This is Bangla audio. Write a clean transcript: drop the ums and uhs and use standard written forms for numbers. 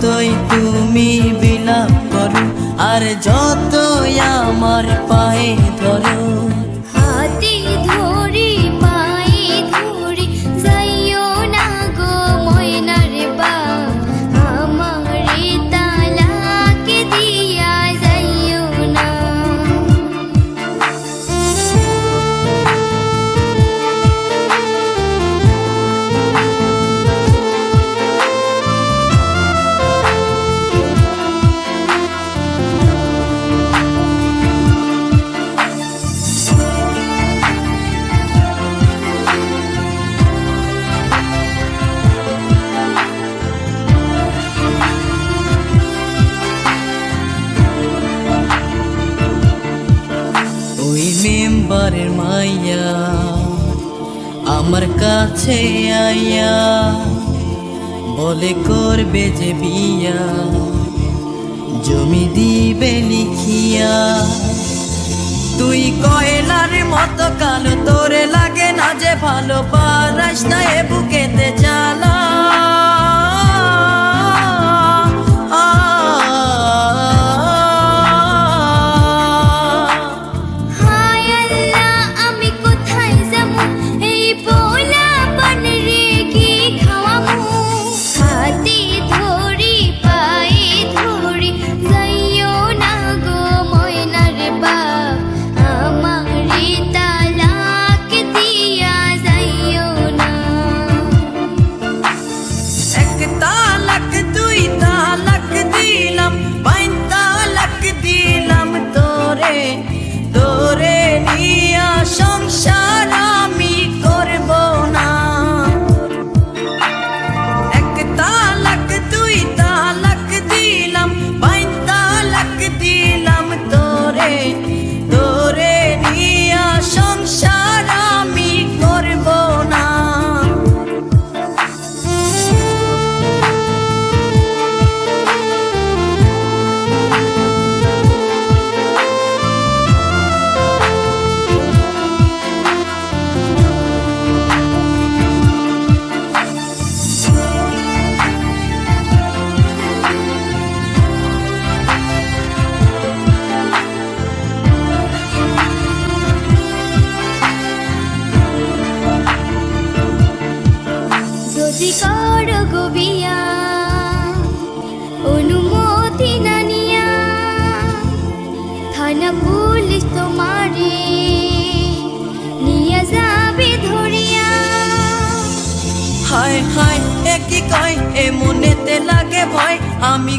যতই তুমি বিলাপ করো আর যতই আমার পায়ে ধরো, হাতে ধরি পায়ে ধরি যাইও না গো ময়নার বাপ, আমারে তালাক দিয়া যাইও না। ওই মেম্বারের মাইয়া আমার কাছে আইয়া বলে করবে যে বিয়া, জমি দিবে লিখিয়া। তুই কয়লার মতো কালো, তোরে লাগে না যে ভালো, পারাস না এ বুকেতে জ্বালা। তোরে নিয়া সংসার আমি করব না, এক তালাক দুই তালাক দিলাম, বাইন তালাক দিলাম তোরে, তোরে নিয়া সংসার আমি করব না। যদি করো গো বিয়া অনুমতি না নিয়া, থানা পুলিশ তোমারে নিয়ে যাবে ধরিয়া। হায় হায় এ কি কয়, এ মনেতে লাগে ভয়, আমি